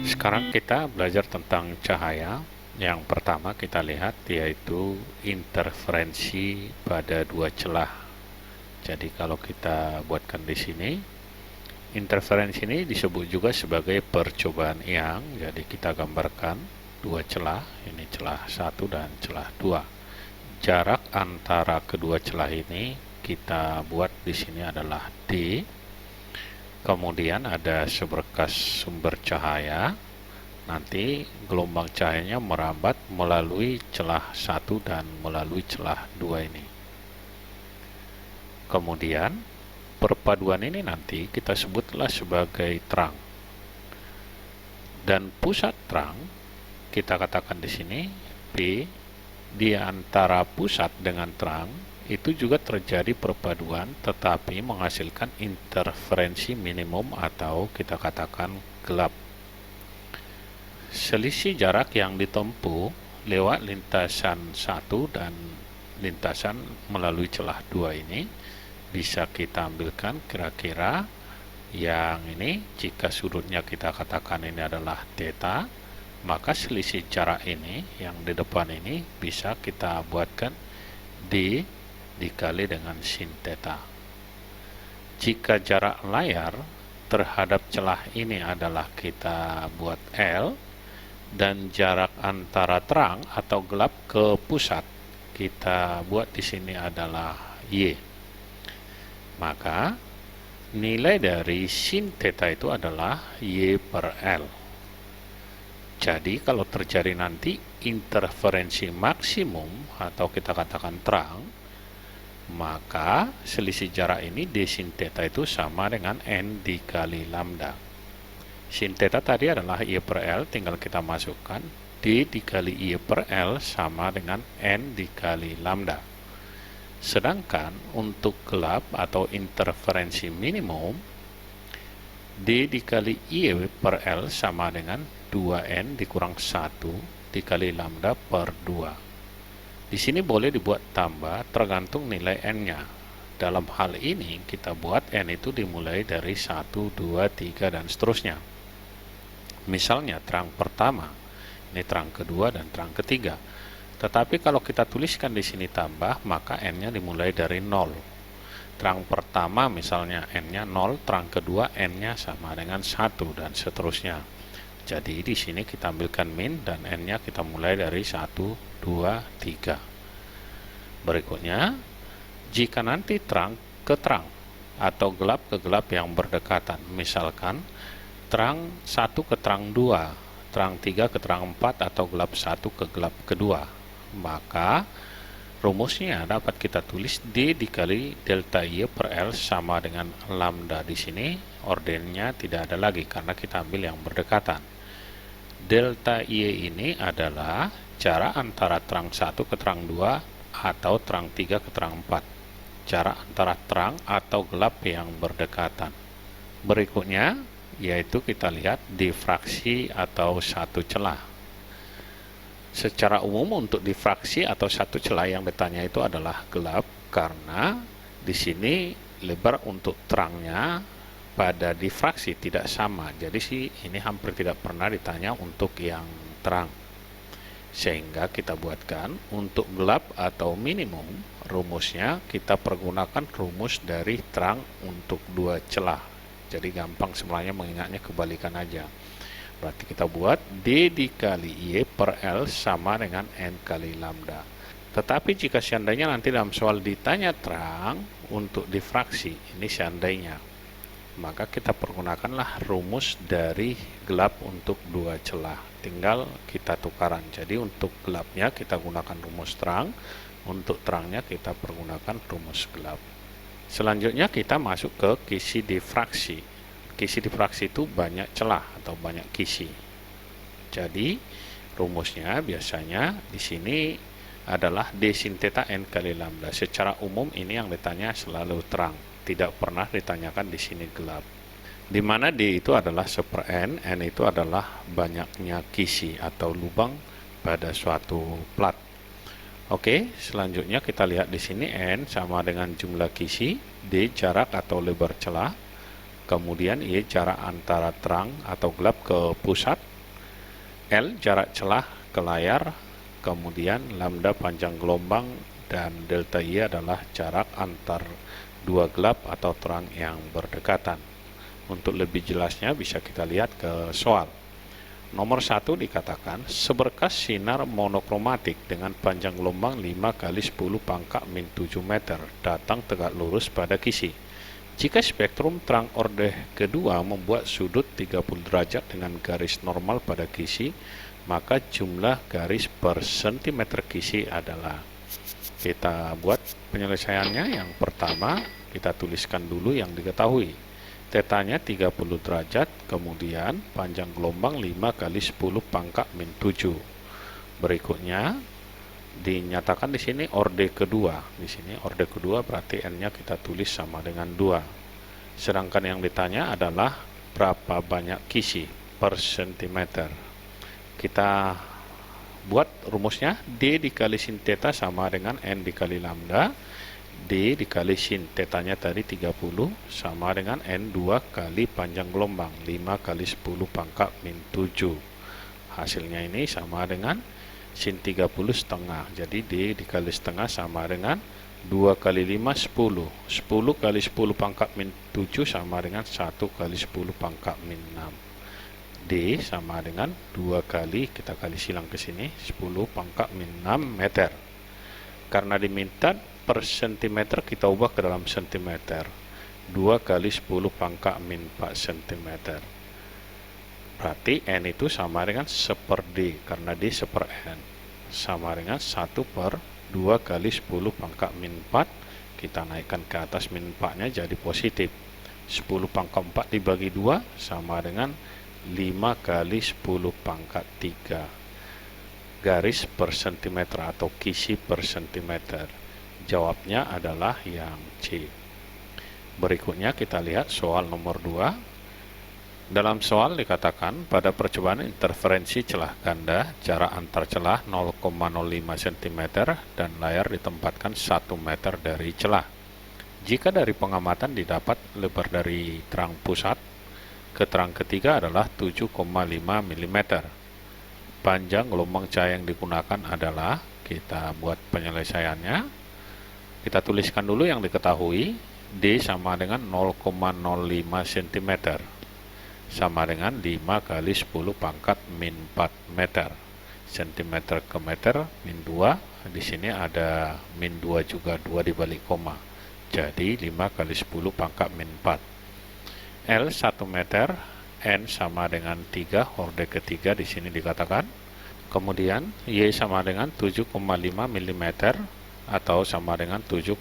Sekarang kita belajar tentang cahaya. Yang pertama kita lihat yaitu interferensi pada dua celah. Jadi kalau kita buatkan di sini, interferensi ini disebut juga sebagai percobaan Young. Jadi kita gambarkan dua celah, ini celah 1 dan celah 2. Jarak antara kedua celah ini kita buat di sini adalah D. Kemudian ada seberkas sumber cahaya. Nanti gelombang cahayanya merambat melalui celah 1 dan melalui celah 2 ini. Kemudian perpaduan ini nanti kita sebutlah sebagai terang. Dan pusat terang kita katakan di sini P. Di antara pusat dengan terang itu juga terjadi perpaduan tetapi menghasilkan interferensi minimum atau kita katakan gelap. Selisih jarak yang ditempuh lewat lintasan 1 dan lintasan melalui celah 2 ini bisa kita ambilkan kira-kira yang ini, jika sudutnya kita katakan ini adalah theta, maka selisih jarak ini yang di depan ini bisa kita buatkan D dikali dengan sin theta. Jika jarak layar terhadap celah ini adalah kita buat L, dan jarak antara terang atau gelap ke pusat kita buat di sini adalah Y. Maka nilai dari sin theta itu adalah Y per L. Jadi kalau terjadi nanti interferensi maksimum atau kita katakan terang, maka selisih jarak ini D sin theta itu sama dengan N dikali lambda. Sin theta tadi adalah I per L, tinggal kita masukkan D dikali I per L sama dengan N dikali lambda. Sedangkan untuk gelap atau interferensi minimum, D dikali I per L sama dengan 2N dikurang 1 dikali lambda per 2. Di sini boleh dibuat tambah tergantung nilai N-nya. Dalam hal ini kita buat N itu dimulai dari 1, 2, 3, dan seterusnya. Misalnya terang pertama, ini terang kedua dan terang ketiga. Tetapi kalau kita tuliskan di sini tambah, maka N-nya dimulai dari 0. Terang pertama misalnya N-nya 0, terang kedua N-nya sama dengan 1 dan seterusnya. Jadi di sini kita ambilkan min dan N-nya kita mulai dari 1, 2, 3. Berikutnya, jika nanti terang ke terang atau gelap ke gelap yang berdekatan, misalkan terang 1 ke terang 2, terang 3 ke terang 4, atau gelap 1 ke gelap kedua, maka rumusnya dapat kita tulis D dikali delta Y per L sama dengan lambda. Di sini ordennya tidak ada lagi karena kita ambil yang berdekatan. Delta Y ini adalah jarak antara terang 1 ke terang 2 atau terang 3 ke terang 4. Jarak antara terang atau gelap yang berdekatan. Berikutnya yaitu kita lihat difraksi atau satu celah. Secara umum untuk difraksi atau satu celah yang ditanya itu adalah gelap, karena di sini lebar untuk terangnya pada difraksi tidak sama. Jadi sih ini hampir tidak pernah ditanya untuk yang terang. Sehingga kita buatkan untuk gelap atau minimum, rumusnya kita pergunakan rumus dari terang untuk dua celah. Jadi gampang sebenarnya mengingatnya, kebalikan aja. Berarti kita buat D dikali Y per L sama dengan N kali lambda. Tetapi jika seandainya nanti dalam soal ditanya terang untuk difraksi, ini seandainya, maka kita pergunakanlah rumus dari gelap untuk dua celah. Tinggal kita tukaran. Jadi untuk gelapnya kita gunakan rumus terang, untuk terangnya kita pergunakan rumus gelap. Selanjutnya kita masuk ke kisi difraksi. Kisi difraksi itu banyak celah atau banyak kisi. Jadi rumusnya biasanya di sini adalah D sin theta N kali lambda. Secara umum ini yang ditanya selalu terang, tidak pernah ditanyakan di sini gelap. Di mana D itu adalah 1/N, N itu adalah banyaknya kisi atau lubang pada suatu plat. Oke, selanjutnya kita lihat di sini N sama dengan jumlah kisi, D jarak atau lebar celah, kemudian Y jarak antara terang atau gelap ke pusat, L jarak celah ke layar, kemudian lambda panjang gelombang, dan delta I adalah jarak antar dua gelap atau terang yang berdekatan. Untuk lebih jelasnya bisa kita lihat ke soal. Nomor 1 dikatakan, seberkas sinar monokromatik dengan panjang gelombang 5 kali 10 pangkat min 7 meter datang tegak lurus pada kisi. Jika spektrum terang orde kedua membuat sudut 30 derajat dengan garis normal pada kisi, maka jumlah garis per sentimeter kisi adalah. Kita buat penyelesaiannya. Yang pertama, kita tuliskan dulu yang diketahui. Tetanya 30 derajat, kemudian panjang gelombang 5 kali 10 pangkat min 7. Berikutnya dinyatakan di sini orde kedua. Di sini orde kedua berarti N-nya kita tulis sama dengan 2. Sedangkan yang ditanya adalah berapa banyak kisi per sentimeter. Kita buat rumusnya, D dikali sin theta sama dengan N dikali lambda. D dikali sin tetanya tadi 30 sama dengan N 2 kali panjang gelombang 5 kali 10 pangkat min 7. Hasilnya ini sama dengan sin 30 setengah. Jadi D dikali setengah sama dengan 2 kali 5 10. 10 kali 10 pangkat min 7 sama dengan 1 kali 10 pangkat min 6. D sama dengan 2 kali, kita kali silang ke sini, 10 pangkat min 6 meter. Karena diminta per sentimeter, kita ubah ke dalam sentimeter. 2 kali 10 pangkat min 4 sentimeter. Berarti N itu sama dengan 1 per D, karena D 1 per N. Sama dengan 1 per 2 kali 10 pangkat min 4. Kita naikkan ke atas min 4-nya jadi positif. 10 pangkat 4 dibagi 2 sama dengan 5 kali 10 pangkat 3 garis per sentimeter atau kisi per sentimeter. Jawabnya adalah yang C. Berikutnya kita lihat soal nomor 2. Dalam soal dikatakan pada percobaan interferensi celah ganda, jarak antar celah 0,05 cm dan layar ditempatkan 1 meter dari celah. Jika dari pengamatan didapat lebar dari terang pusat ke terang ketiga adalah 7,5 mm. Panjang gelombang cahaya yang digunakan adalah, kita buat penyelesaiannya. Kita tuliskan dulu yang diketahui. D sama dengan 0,05 cm. Sama dengan 5 kali 10 pangkat min 4 meter. Centimeter ke meter min 2. Di sini ada min 2 juga, 2 dibalik koma. Jadi 5 kali 10 pangkat min 4. L 1 meter, N sama dengan 3, orde ketiga di sini dikatakan. Kemudian Y sama dengan 7,5 mm atau sama dengan 7,5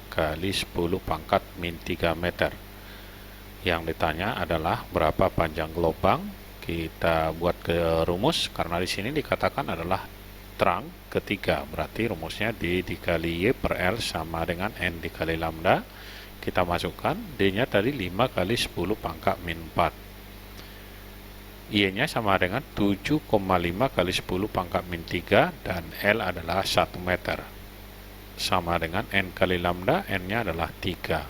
kali 10 pangkat min 3 meter. Yang ditanya adalah berapa panjang gelombang. Kita buat ke rumus, karena di sini dikatakan adalah terang ketiga. Berarti rumusnya D dikali Y per L sama dengan N dikali lambda. Kita masukkan, D-nya tadi 5 kali 10 pangkat min 4. Y-nya sama dengan 7,5 kali 10 pangkat min 3 dan L adalah 1 meter. Sama dengan N kali lambda, N-nya adalah 3.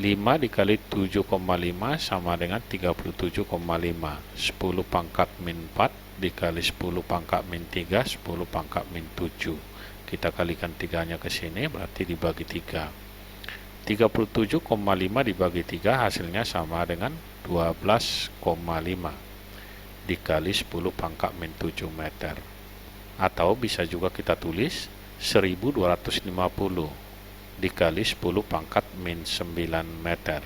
5 dikali 7,5 sama dengan 37,5. 10 pangkat min 4 dikali 10 pangkat min 3, 10 pangkat min 7. Kita kalikan 3-nya ke sini, berarti dibagi 3. 37,5 dibagi 3 hasilnya sama dengan 12,5 dikali 10 pangkat min 7 meter. Atau bisa juga kita tulis 1250 dikali 10 pangkat min 9 meter.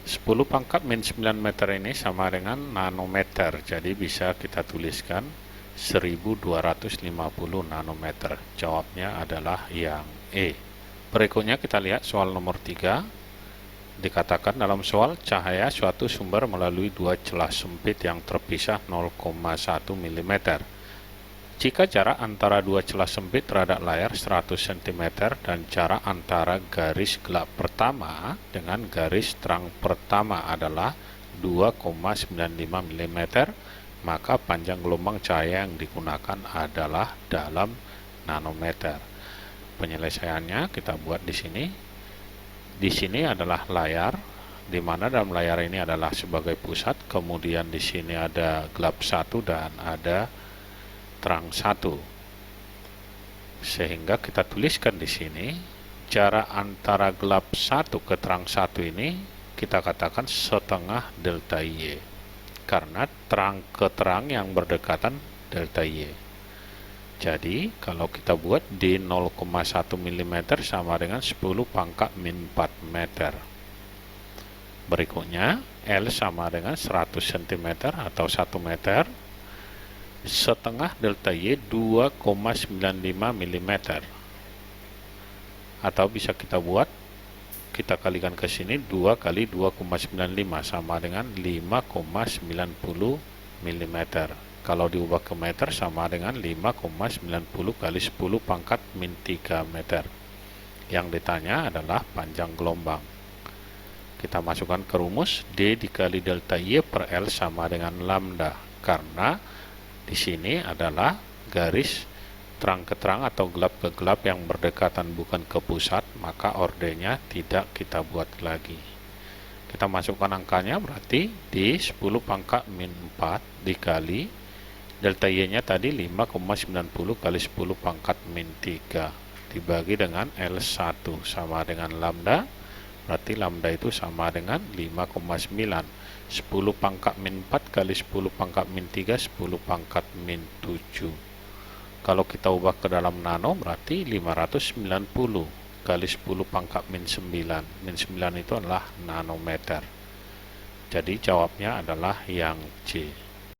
10 pangkat min 9 meter ini sama dengan nanometer. Jadi bisa kita tuliskan 1250 nanometer. Jawabnya adalah yang E. Berikutnya kita lihat soal nomor 3. Dikatakan dalam soal, cahaya suatu sumber melalui dua celah sempit yang terpisah 0,1 mm. Jika jarak antara dua celah sempit terhadap layar 100 cm dan jarak antara garis gelap pertama dengan garis terang pertama adalah 2,95 mm, maka panjang gelombang cahaya yang digunakan adalah dalam nanometer. Penyelesaiannya kita buat di sini. Di sini adalah layar, di mana dalam layar ini adalah sebagai pusat, kemudian di sini ada gelap 1 dan ada terang 1. Sehingga kita tuliskan di sini jarak antara gelap 1 ke terang 1 ini kita katakan setengah delta Y, karena terang ke terang yang berdekatan delta Y. Jadi kalau kita buat D 0,1 mm sama dengan 10 pangkat min 4 meter. Berikutnya L sama dengan 100 cm atau 1 meter. Setengah delta Y 2,95 mm. Atau bisa kita buat, kita kalikan ke sini 2 kali 2,95 sama dengan 5,90 mm. Kalau diubah ke meter sama dengan 5,90 kali 10 pangkat min 3 meter. Yang ditanya adalah panjang gelombang. Kita masukkan ke rumus, D dikali delta Y per L sama dengan lambda. Karena di sini adalah garis terang ke terang atau gelap ke gelap yang berdekatan, bukan ke pusat, maka ordenya tidak kita buat lagi. Kita masukkan angkanya, berarti D 10 pangkat min 4 dikali delta Y-nya tadi 5,90 kali 10 pangkat min 3 dibagi dengan L1 sama dengan lambda, berarti lambda itu sama dengan 5,9. 10 pangkat min 4 kali 10 pangkat min 3, 10 pangkat min 7. Kalau kita ubah ke dalam nano, berarti 590 kali 10 pangkat min 9. Min 9 itu adalah nanometer. Jadi jawabnya adalah yang C.